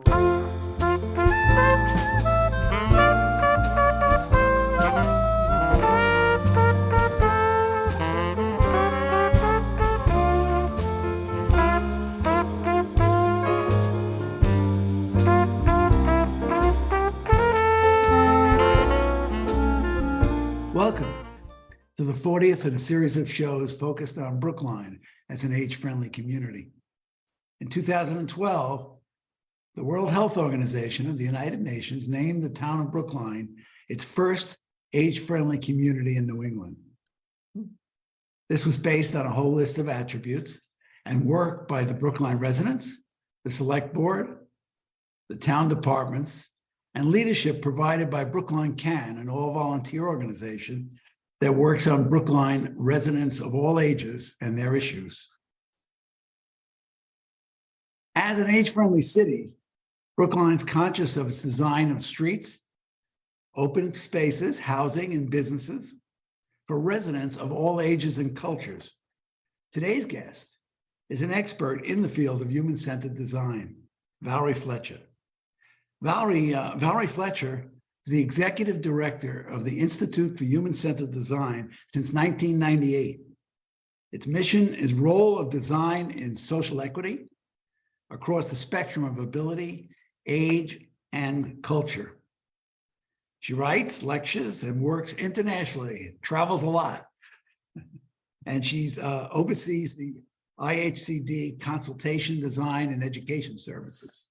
Welcome to the 40th in a series of shows focused on Brookline as an age-friendly community. In 2012, the World Health Organization of the United Nations named the town of Brookline its first age-friendly community in New England. This was based on a whole list of attributes and work by the Brookline residents, the select board, the town departments, and leadership provided by Brookline Can, an all-volunteer organization that works on Brookline residents of all ages and their issues. As an age-friendly city, Brookline's conscious of its design of streets, open spaces, housing, and businesses for residents of all ages and cultures. Today's guest is an expert in the field of human-centered design, Valerie Fletcher. Valerie Fletcher is the executive director of the Institute for Human-Centered Design since 1998. Its mission is role of design in social equity across the spectrum of ability, age, and culture. She writes, lectures, and works internationally, travels a lot, and she's oversees the IHCD consultation, design, and education services.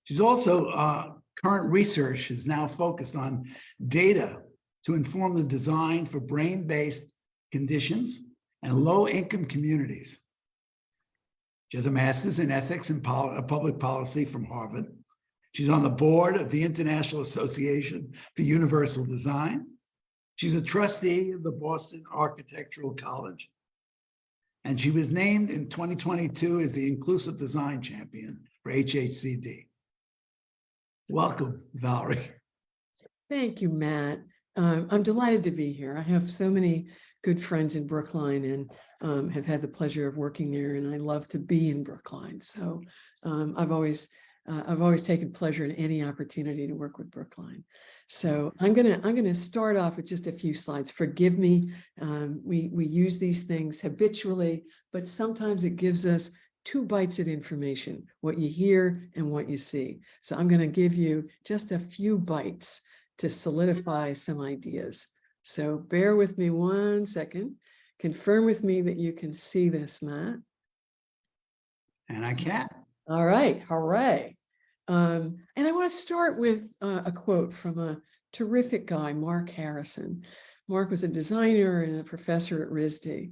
She's also current research is now focused on data to inform the design for brain-based conditions and low-income communities. She has a master's in ethics and public policy from Harvard. She's on the board of the International Association for Universal Design. She's a trustee of the Boston Architectural College. And she was named in 2022 as the Inclusive Design Champion for IHCD. Welcome, Valerie. Thank you, Matt. I'm delighted to be here. I have so many good friends in Brookline and have had the pleasure of working there, and I love to be in Brookline. So I've always taken pleasure in any opportunity to work with Brookline. So I'm gonna start off with just a few slides. Forgive me. We use these things habitually, but sometimes it gives us 2 bites of information, what you hear and what you see. So I'm going to give you just a few bites to solidify some ideas. So bear with me 1 second. Confirm with me that you can see this, Matt. And I can. All right, hooray. And I want to start with a quote from a terrific guy, Mark Harrison. Mark was a designer and a professor at RISD.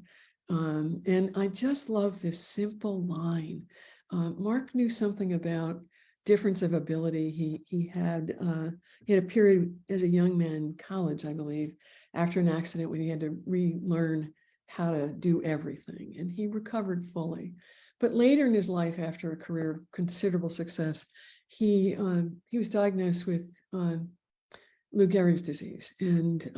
And I just love this simple line. Mark knew something about difference of ability. He had a period as a young man in college, I believe, after an accident when he had to relearn how to do everything, and he recovered fully. But later in his life, after a career of considerable success, he was diagnosed with Lou Gehrig's disease and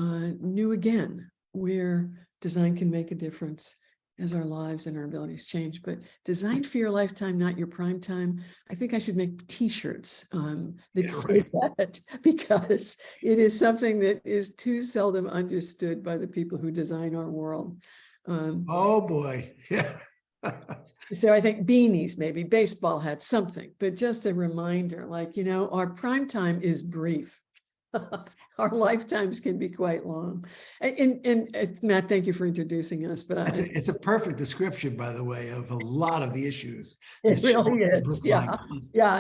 knew again where design can make a difference as our lives and our abilities change. But design for your lifetime, not your prime time. I think I should make T-shirts that say that, because it is something that is too seldom understood by the people who design our world. Oh boy, yeah. So I think beanies, maybe baseball hats, something, but just a reminder, like, our prime time is brief. Our lifetimes can be quite long. And Matt, thank you for introducing us. But it's a perfect description, by the way, of a lot of the issues. It really is. Yeah.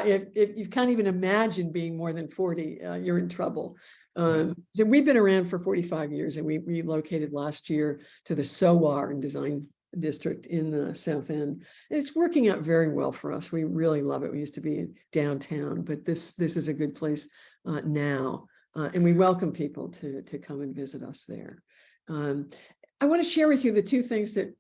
If you can't even imagine being more than 40, you're in trouble. So we've been around for 45 years, and we relocated last year to the SOAR and Design District in the South End. And it's working out very well for us. We really love it. We used to be downtown, but this is a good place now. And we welcome people to come and visit us there. I want to share with you the 2 things that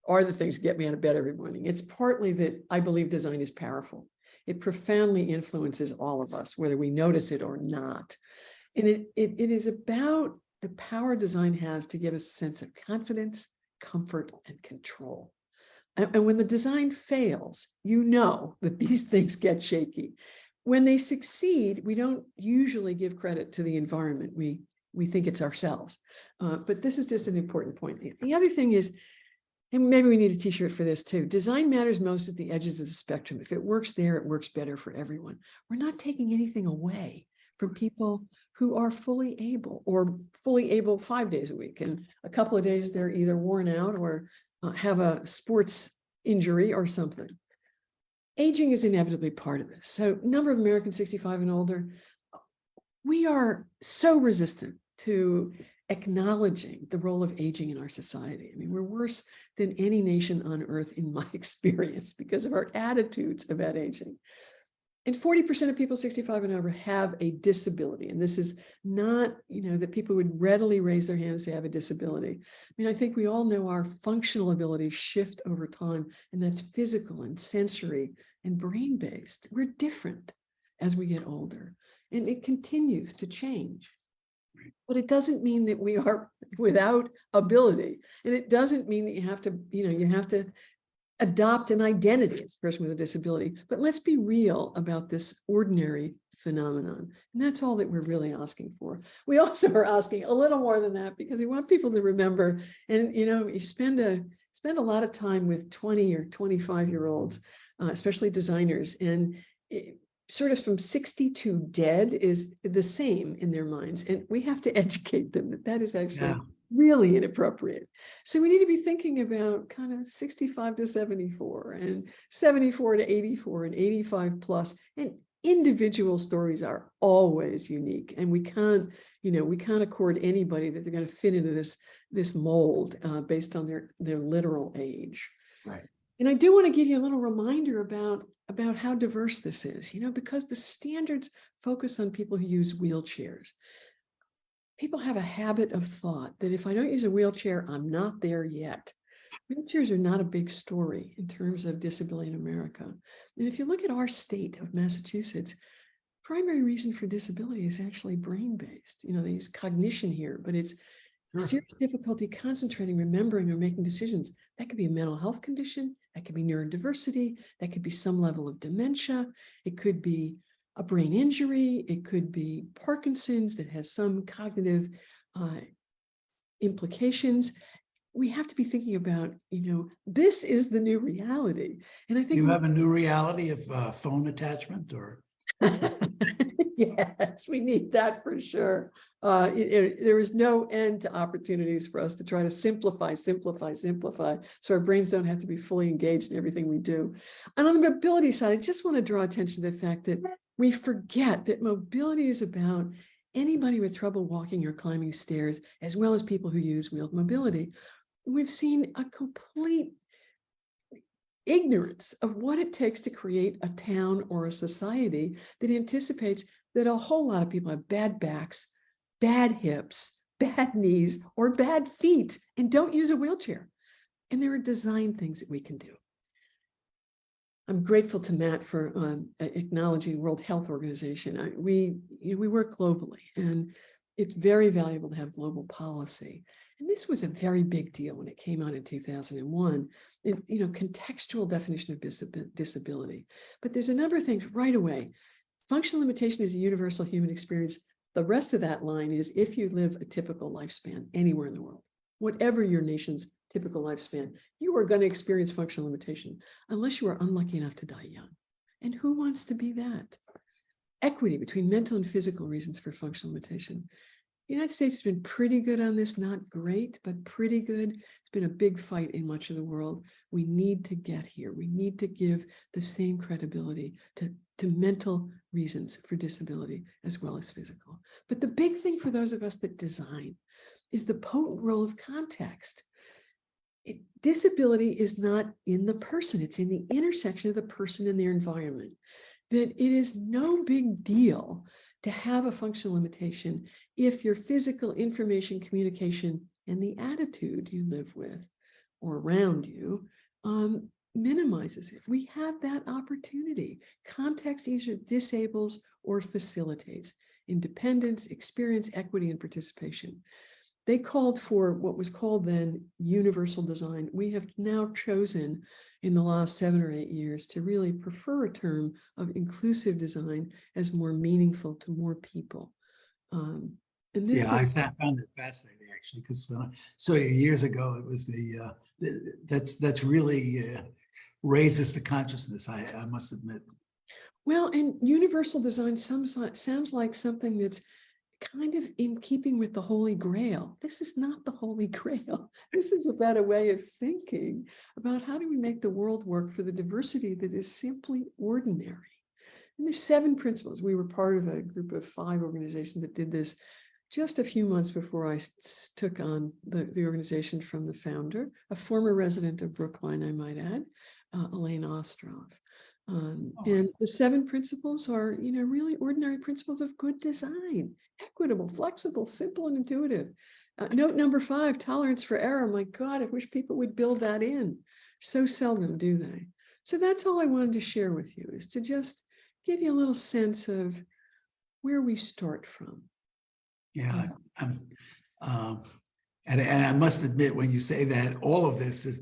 are the things that get me out of bed every morning. It's partly that I believe design is powerful. It profoundly influences all of us, whether we notice it or not. And it is about the power design has to give us a sense of confidence, comfort, and control. And when the design fails, you know that these things get shaky. When they succeed, we don't usually give credit to the environment. We think it's ourselves. But this is just an important point. The other thing is, and maybe we need a t-shirt for this too, design matters most at the edges of the spectrum. If it works there, it works better for everyone. We're not taking anything away from people who are fully able 5 days a week. And a couple of days they're either worn out or have a sports injury or something. Aging is inevitably part of this. So number of Americans 65 and older, we are so resistant to acknowledging the role of aging in our society. I mean, we're worse than any nation on earth in my experience because of our attitudes about aging. And 40% of people 65 and over have a disability. And this is not, that people would readily raise their hand and say, I have a disability. I mean, I think we all know our functional abilities shift over time, and that's physical and sensory and brain-based. We're different as we get older, and it continues to change. But it doesn't mean that we are without ability. And it doesn't mean that you have to adopt an identity as a person with a disability. But let's be real about this ordinary phenomenon. And that's all that we're really asking for. We also are asking a little more than that because we want people to remember, and you spend a lot of time with 20 or 25-year-olds, especially designers, and sort of from 60 to dead is the same in their minds. And we have to educate them that that is actually really inappropriate. So we need to be thinking about kind of 65 to 74 and 74 to 84 and 85 plus. And individual stories are always unique. And we can't accord anybody that they're going to fit into this mold based on their literal age. Right. And I do want to give you a little reminder about how diverse this is, because the standards focus on people who use wheelchairs. People have a habit of thought that if I don't use a wheelchair, I'm not there yet. Wheelchairs are not a big story in terms of disability in America. And if you look at our state of Massachusetts, primary reason for disability is actually brain-based. They use cognition here, but it's serious difficulty concentrating, remembering, or making decisions. That could be a mental health condition. That could be neurodiversity. That could be some level of dementia. It could be a brain injury. It could be Parkinson's that has some cognitive implications. We have to be thinking about, this is the new reality. And I think you have a new reality of phone attachment, or? Yes, we need that for sure. There is no end to opportunities for us to try to simplify, so our brains don't have to be fully engaged in everything we do. And on the mobility side, I just want to draw attention to the fact that we forget that mobility is about anybody with trouble walking or climbing stairs, as well as people who use wheeled mobility. We've seen a complete ignorance of what it takes to create a town or a society that anticipates that a whole lot of people have bad backs, bad hips, bad knees, or bad feet and don't use a wheelchair. And there are design things that we can do. I'm grateful to Matt for acknowledging the World Health Organization. We work globally, and it's very valuable to have global policy. And this was a very big deal when it came out in 2001, contextual definition of disability. But there's a number of things right away. Functional limitation is a universal human experience. The rest of that line is if you live a typical lifespan anywhere in the world, whatever your nation's typical lifespan, you are going to experience functional limitation unless you are unlucky enough to die young. And who wants to be that? Equity between mental and physical reasons for functional limitation. The United States has been pretty good on this, not great, but pretty good. It's been a big fight in much of the world. We need to get here. We need to give the same credibility to mental reasons for disability as well as physical. But the big thing for those of us that design is the potent role of context. Disability is not in the person, it's in the intersection of the person and their environment. That it is no big deal to have a functional limitation if your physical information communication and the attitude you live with or around you minimizes it. We have that opportunity. Context either disables or facilitates independence, experience, equity, and participation. they called for what was called then universal design. We have now chosen in the last 7 or 8 years to really prefer a term of inclusive design as more meaningful to more people. And this Yeah, I found it fascinating actually, because so years ago it was that's really raises the consciousness. I must admit. well, and universal design sounds like something that's kind of in keeping with the Holy Grail. This is not the Holy Grail. This is about a way of thinking about how do we make the world work for the diversity that is simply ordinary. And there's 7 principles. We were part of a group of 5 organizations that did this just a few months before I took on the organization from the founder, a former resident of Brookline, I might add, Elaine Ostrov. And the 7 principles are, really ordinary principles of good design: equitable, flexible, simple, and intuitive. Note number 5, tolerance for error. My God, I wish people would build that in. So seldom do they. So that's all I wanted to share with you, is to just give you a little sense of where we start from. Yeah, and I must admit, when you say that, all of this is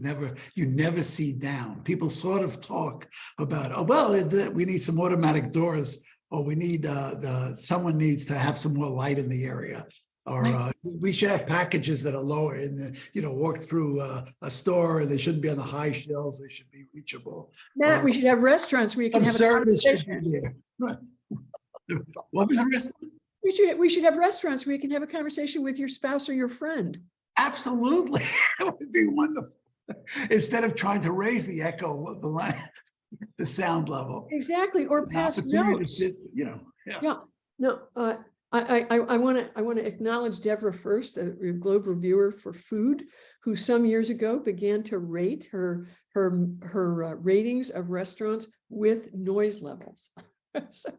you never see down. People sort of talk about, oh, well, we need some automatic doors, or we need someone needs to have some more light in the area, or we should have packages that are lower in the, walk through a store, and they shouldn't be on the high shelves, they should be reachable. Matt, we should have restaurants where you can have a service should conversation. be there. Right. What was the rest? We should have restaurants where you can have a conversation with your spouse or your friend. Absolutely. That would be wonderful. Instead of trying to raise the echo of the sound level. Exactly. Or pass notes. Yeah. No, I want to acknowledge Deborah first, a Globe reviewer for food, who some years ago began to rate her ratings of restaurants with noise levels. So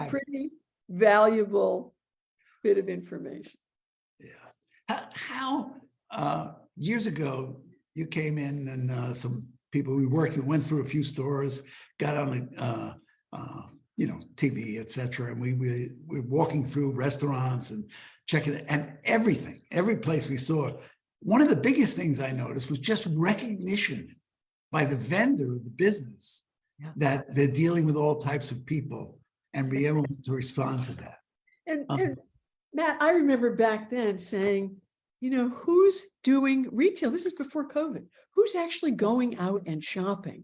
pretty valuable bit of information. Yeah. How years ago you came in, and some people we worked with went through a few stores, got on the TV, etc., and we're walking through restaurants and checking it, and every place we saw. One of the biggest things I noticed was just recognition by the vendor of the business that they're dealing with all types of people, and be able to respond to that. And Matt, I remember back then saying, who's doing retail? This is before COVID. Who's actually going out and shopping?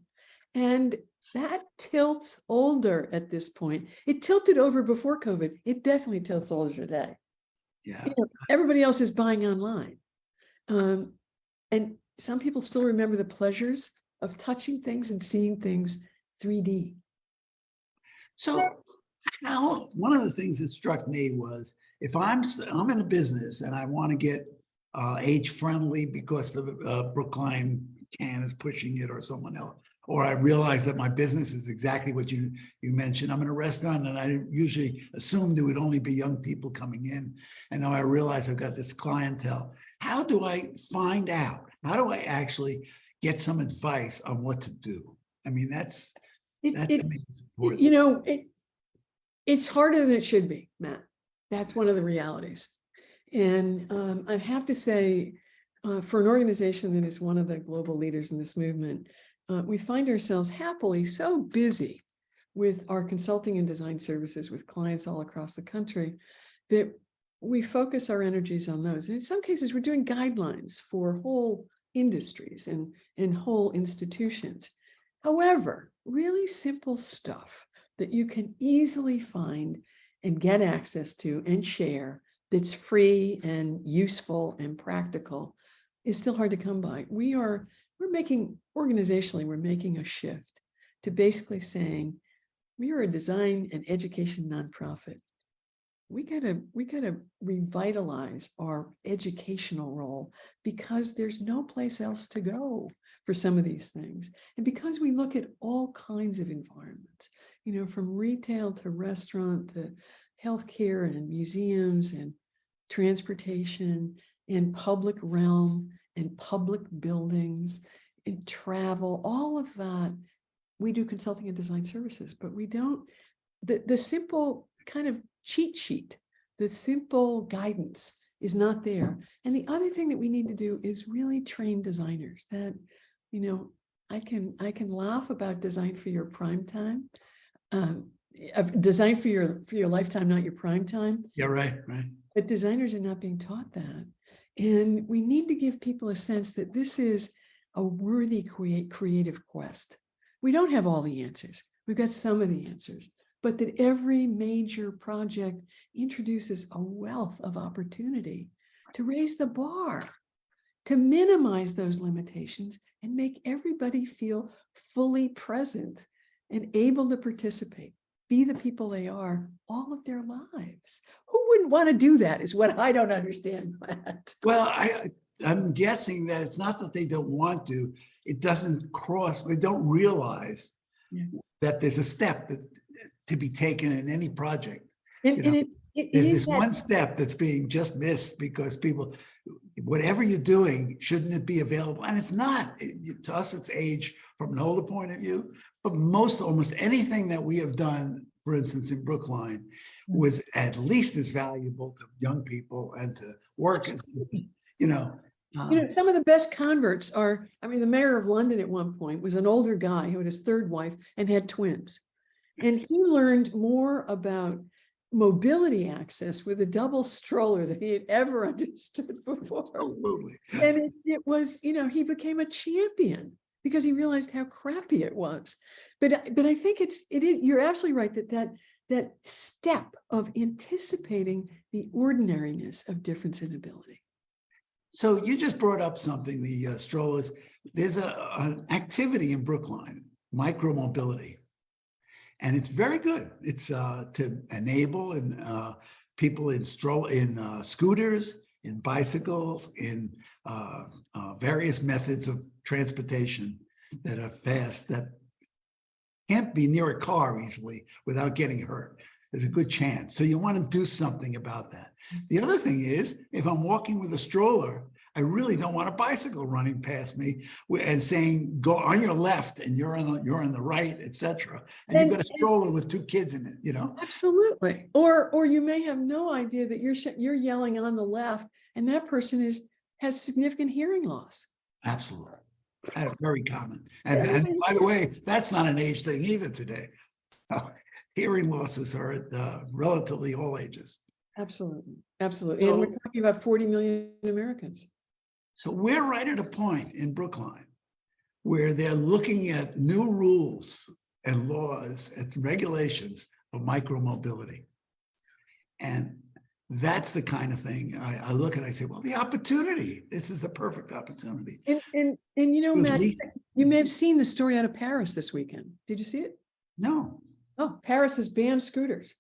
And that tilts older at this point. It tilted over before COVID. It definitely tilts older today. Yeah. Everybody else is buying online. And some people still remember the pleasures of touching things and seeing things 3D. So one of the things that struck me was, if I'm in a business and I want to get age friendly because the Brookline can is pushing it, or someone else, or I realize that my business is exactly what you mentioned. I'm in a restaurant, and I usually assumed there would only be young people coming in, and now I realize I've got this clientele. How do I find out? How do I actually get some advice on what to do? I mean, that's important. It's harder than it should be, Matt. That's one of the realities. And I'd have to say, for an organization that is one of the global leaders in this movement, we find ourselves happily so busy with our consulting and design services with clients all across the country that we focus our energies on those. And in some cases, we're doing guidelines for whole industries and whole institutions. However, really simple stuff that you can easily find and get access to and share, that's free and useful and practical, is still hard to come by. We're making a shift to basically saying, we are a design and education nonprofit. We gotta revitalize our educational role, because there's no place else to go for some of these things. And because we look at all kinds of environments, from retail to restaurant to healthcare and museums and transportation and public realm and public buildings and travel, all of that, we do consulting and design services, but we don't, the simple kind of cheat sheet, the simple guidance is not there. And the other thing that we need to do is really train designers that, you know, I can laugh about design for your prime time, design for your lifetime, not your prime time. Yeah, right, right. But designers are not being taught that. And we need to give people a sense that this is a worthy creative quest. We don't have all the answers. We've got some of the answers, but that every major project introduces a wealth of opportunity to raise the bar, to minimize those limitations and make everybody feel fully present and able to participate, be the people they are all of their lives. Who wouldn't want to do that is what I don't understand, Matt. Well, I'm guessing that it's not that they don't want to, it doesn't cross, they don't realize that there's a step to be taken in any project. And, You know, and it There's is this that, one step that's being just missed because people, whatever you're doing, shouldn't it be available? And it's not. To us, it's age from an older point of view, but almost anything that we have done, for instance, in Brookline, was at least as valuable to young people and to workers, you know. some of the best converts are, I mean, the mayor of London at one point was an older guy who had his third wife and had twins. And he learned more about mobility access with a double stroller than he had ever understood before. Absolutely. And it was, he became a champion because he realized how crappy it was. But I think it is, you're absolutely right that step of anticipating the ordinariness of difference in ability. So you just brought up something, the strollers. There's an activity in Brookline, micromobility. And it's very good. It's to enable people in scooters, in bicycles, in various methods of transportation that are fast, that can't be near a car easily without getting hurt. There's a good chance. So you want to do something about that. The other thing is, if I'm walking with a stroller, I really don't want a bicycle running past me and saying, go on your left and you're on the right, etc. And you've got a stroller with two kids in it, Absolutely. Or you may have no idea that you're yelling on the left and that person has significant hearing loss. Absolutely. That's very common. And by the way, that's not an age thing either today. Hearing losses are at relatively all ages. Absolutely. Absolutely. And we're talking about 40 million Americans. So we're right at a point in Brookline where they're looking at new rules and laws and regulations for micromobility. And that's the kind of thing I look at, I say, well, the opportunity, this is the perfect opportunity. And Matt, you may have seen the story out of Paris this weekend. Did you see it? No. Oh, Paris has banned scooters.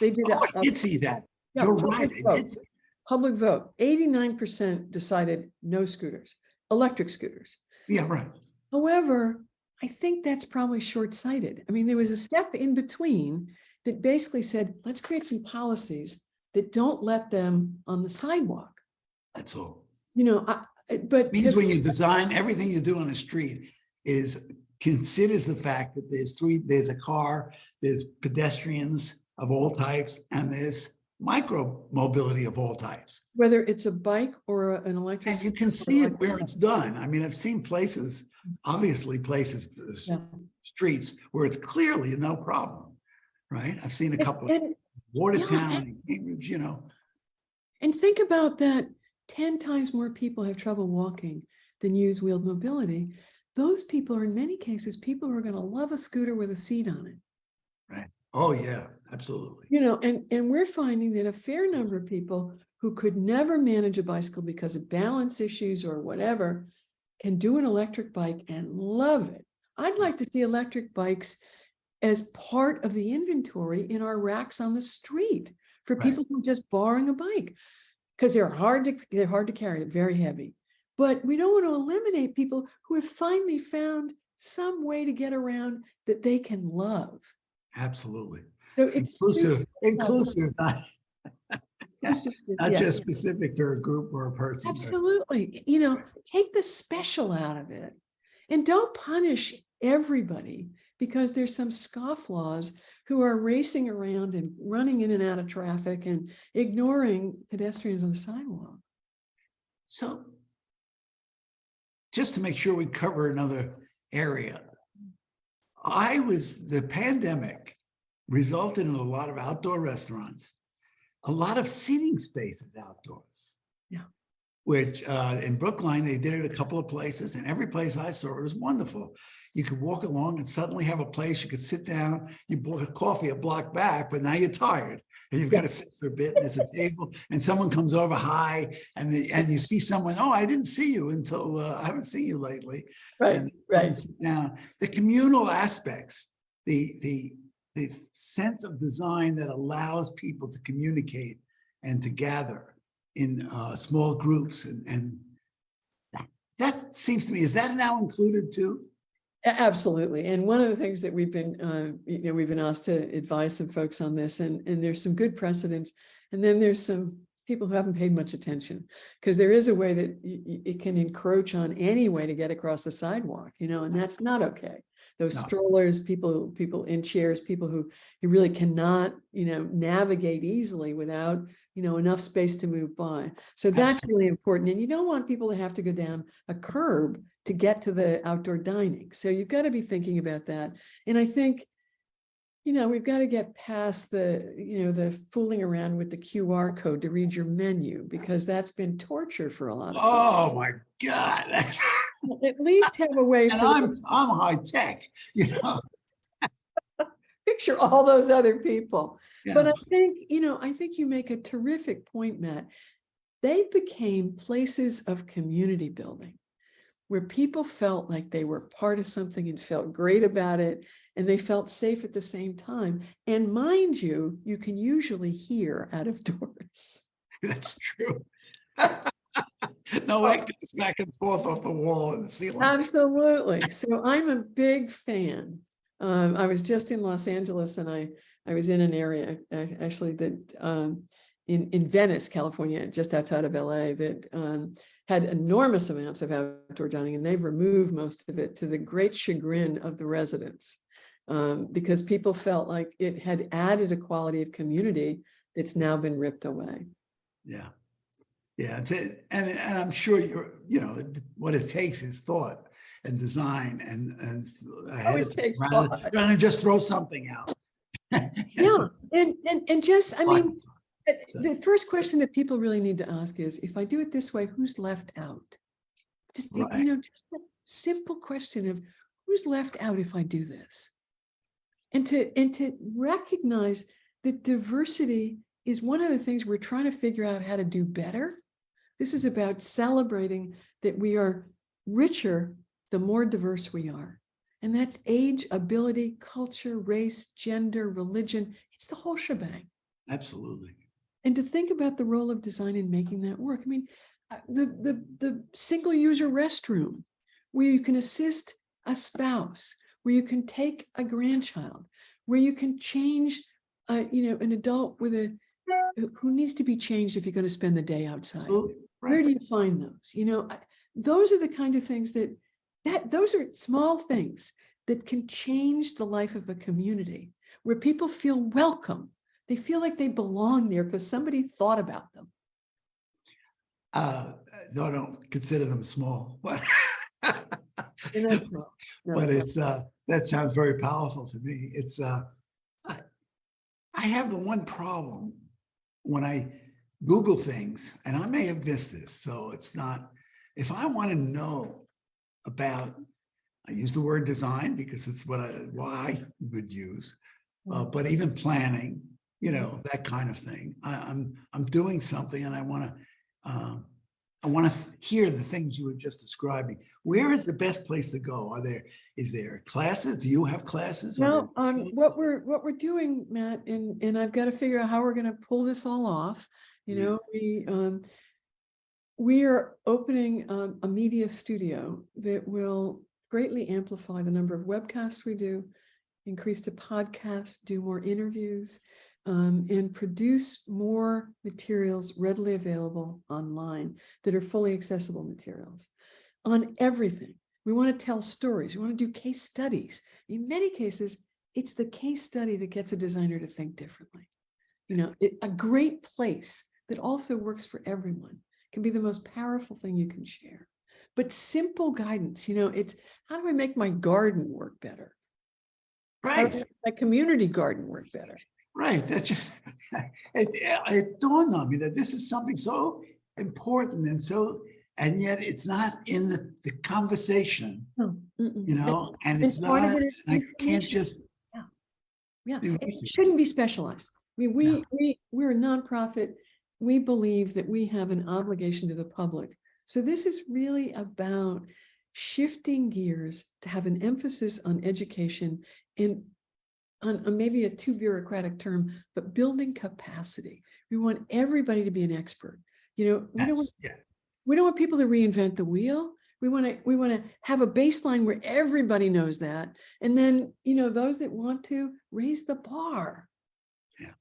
They did. I did see that. Yeah, You're right. I did see. Public vote. 89% decided no scooters, electric scooters. Yeah, right. However, I think that's probably short-sighted. I mean, there was a step in between that basically said, let's create some policies that don't let them on the sidewalk. That's all. But It means when you design, everything you do on a street considers the fact that there's a car, there's pedestrians of all types, and there's micro mobility of all types. Whether it's a bike or an electric. And you can see it where it's done. I mean, I've seen places, streets where it's clearly no problem, right? I've seen a couple of Watertown and Cambridge, And think about that. 10 times more people have trouble walking than use wheeled mobility. Those people are in many cases people who are going to love a scooter with a seat on it. Right. Oh yeah, absolutely. And we're finding that a fair number of people who could never manage a bicycle because of balance issues or whatever can do an electric bike and love it. I'd like to see electric bikes as part of the inventory in our racks on the street for people who are just borrowing a bike, because they're hard to carry, they're very heavy. But we don't want to eliminate people who have finally found some way to get around that they can love. Absolutely. So it's inclusive, not just specific to a group or a person. Absolutely. Take the special out of it and don't punish everybody because there's some scofflaws who are racing around and running in and out of traffic and ignoring pedestrians on the sidewalk. So just to make sure we cover another area, the pandemic resulted in a lot of outdoor restaurants, a lot of seating spaces outdoors. Yeah. Which in Brookline, they did it a couple of places, and every place I saw it was wonderful. You could walk along and suddenly have a place you could sit down, you bought a coffee a block back, but now you're tired and you've got to sit for a bit, and there's a table and someone comes over, hi, and you see someone, oh, I didn't see you until I haven't seen you lately. Right, and right. Sit down. The communal aspects, the sense of design that allows people to communicate and to gather in small groups, and that seems to me, is that now included too? Absolutely. And one of the things that we've been, we've been asked to advise some folks on this, and there's some good precedents. And then there's some people who haven't paid much attention, because there is a way that it can encroach on any way to get across the sidewalk, and that's not okay. Those strollers, people in chairs, people who you really cannot, navigate easily without, enough space to move by. So that's really important. And you don't want people to have to go down a curb to get to the outdoor dining. So you've got to be thinking about that. And I think, we've got to get past the fooling around with the QR code to read your menu, because that's been torture for a lot of people. Oh my God. At least have a way and for I'm high tech, picture all those other people. Yeah. But I think you make a terrific point, Matt. They became places of community building, where people felt like they were part of something and felt great about it, and they felt safe at the same time. And mind you, you can usually hear out of doors. That's true. No one goes back and forth off the wall and the ceiling. Absolutely. So I'm a big fan. I was just in Los Angeles, and I was in an area actually that in Venice, California, just outside of LA, that had enormous amounts of outdoor dining, and they've removed most of it, to the great chagrin of the residents, because people felt like it had added a quality of community that's now been ripped away. Yeah. Yeah. And I'm sure what it takes is thought and design and Always takes thought. rather than just throw something out. Yeah. And just, the first question that people really need to ask is, if I do it this way, who's left out? Just, Right. Just a simple question of who's left out if I do this. And to recognize that diversity is one of the things we're trying to figure out how to do better. This is about celebrating that we are richer the more diverse we are. And that's age, ability, culture, race, gender, religion. It's the whole shebang. Absolutely. And to think about the role of design in making that work. The single user restroom, where you can assist a spouse, where you can take a grandchild, where you can change, an adult who needs to be changed if you're going to spend the day outside. Absolutely. Right. Where do you find those? Those are the kind of things that those are small things that can change the life of a community, where people feel welcome. They feel like they belong there because somebody thought about them. No, I don't consider them small, but And that's small. No, but no. it's that sounds very powerful to me. It's I have the one problem when I Google things, and I may have missed this, so it's not, if I want to know about, I use the word design because it's what I would use, but even planning, that kind of thing. I'm doing something, and I want to hear the things you were just describing. Where is the best place to go? Is there classes? Do you have classes? No, what we're doing, Matt, and I've got to figure out how we're going to pull this all off. We are opening a media studio that will greatly amplify the number of webcasts we do, increase the podcasts, do more interviews, and produce more materials readily available online that are fully accessible materials on everything, We want to tell stories. We want to do case studies. In many cases, it's the case study that gets a designer to think differently. A great place that also works for everyone can be the most powerful thing you can share. But simple guidance, it's how do I make my garden work better? How do I Right. make my community garden work better? Right. That's just, it dawned on me that this is something so important and yet it's not in the conversation, No, mm-mm. and it's part of not, it is I can't information. just Yeah, do it research. shouldn't be specialized. I mean, No. we're a nonprofit. We believe that we have an obligation to the public. So this is really about shifting gears to have an emphasis on education and on maybe a too bureaucratic term, but building capacity. We want everybody to be an expert. We don't want people to reinvent the wheel. We want to have a baseline where everybody knows that. And then, those that want to raise the bar. Yeah.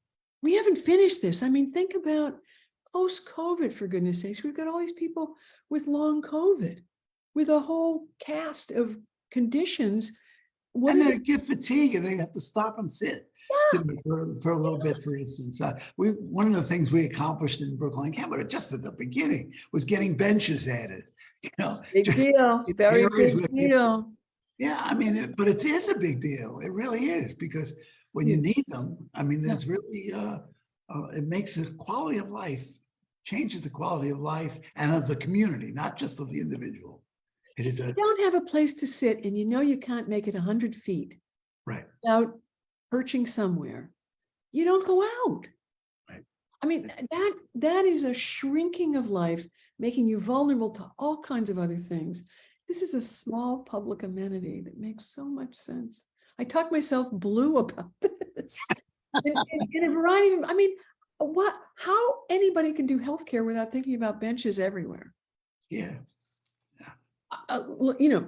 We haven't finished this. I mean, think about post-COVID, for goodness sakes. We've got all these people with long COVID, with a whole cast of conditions. And they get fatigue and they have to stop and sit. Yeah. For a little bit, for instance. One of the things we accomplished in Brookline Campus, just at the beginning, was getting benches added. Big deal. Very big deal. Yeah, I mean, but it is a big deal. It really is, because when you need them, I mean, there's really, it makes the quality of life, changes the quality of life and of the community, not just of the individual. It is You don't have a place to sit and you can't make it 100 feet. Right. Without perching somewhere. You don't go out. Right. I mean, that is a shrinking of life, making you vulnerable to all kinds of other things. This is a small public amenity that makes so much sense. I talk myself blue about this in a variety of, I mean, how anybody can do healthcare without thinking about benches everywhere? Yeah.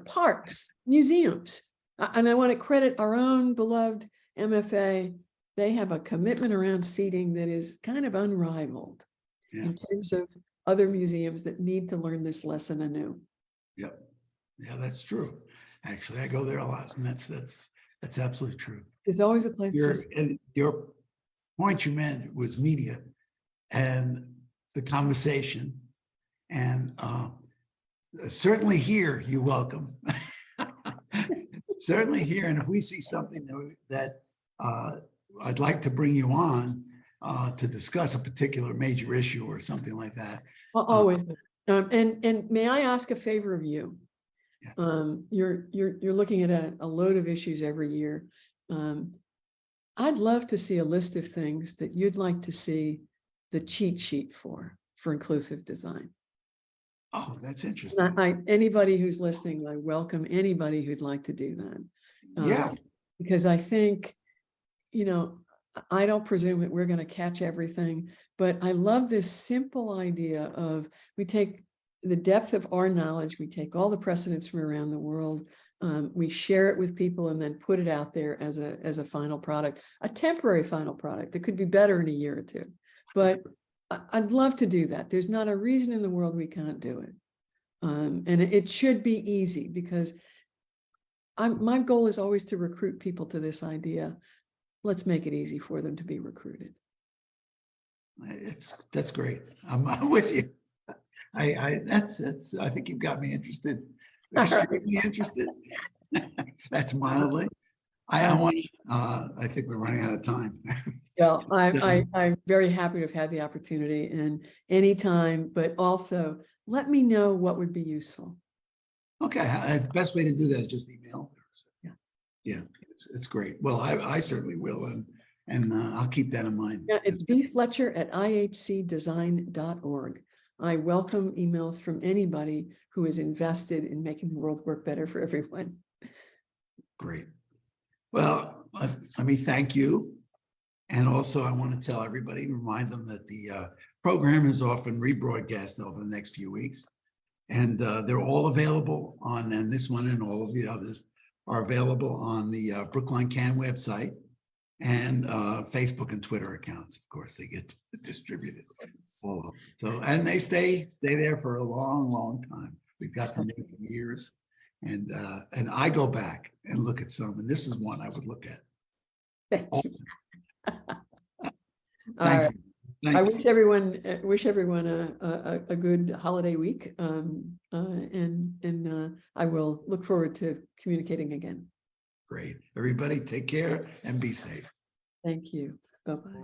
Parks, museums. And I want to credit our own beloved MFA. They have a commitment around seating that is kind of unrivaled in terms of other museums that need to learn this lesson anew. Yep. Yeah, that's true. Actually, I go there a lot, and that's absolutely true. There's always a place And your point you meant was media and the conversation, and certainly here you're welcome. Certainly here, and if we see something that I'd like to bring you on to discuss a particular major issue or something like that. Well, always. And may I ask a favor of you? Yeah. You're looking at a load of issues every year. I'd love to see a list of things that you'd like to see the cheat sheet for inclusive design. Oh, that's interesting. Anybody who's listening, I welcome anybody who'd like to do that. Yeah. Because I think, I don't presume that we're going to catch everything, but I love this simple idea of we take the depth of our knowledge, we take all the precedents from around the world, we share it with people and then put it out there as a final product, a temporary final product that could be better in a year or two. But I'd love to do that. There's not a reason in the world we can't do it. And it should be easy, because my goal is always to recruit people to this idea. Let's make it easy for them to be recruited. That's great. I'm with you. I think you've got me interested, extremely interested. That's mildly. I think we're running out of time. Well, I'm very happy to have had the opportunity, and anytime, but also let me know what would be useful. Okay, the best way to do that is just email. Yeah, it's great. Well, I certainly will, and I'll keep that in mind. Yeah, it's bfletcher@ihcdesign.org. I welcome emails from anybody who is invested in making the world work better for everyone. Great. Well, let me thank you. And also, I want to tell everybody, remind them that the program is often rebroadcast over the next few weeks. And they're all available and this one and all of the others are available on the Brookline Can website and Facebook and Twitter accounts. Of course, they get distributed. So, and they stay there for a long, long time. We've got them there for years. And I go back and look at some, and this is one I would look at. Thank you. All Thanks. right. I Thanks. wish everyone a good holiday week. And I will look forward to communicating again. Great. Everybody take care and be safe. Thank you. Bye-bye.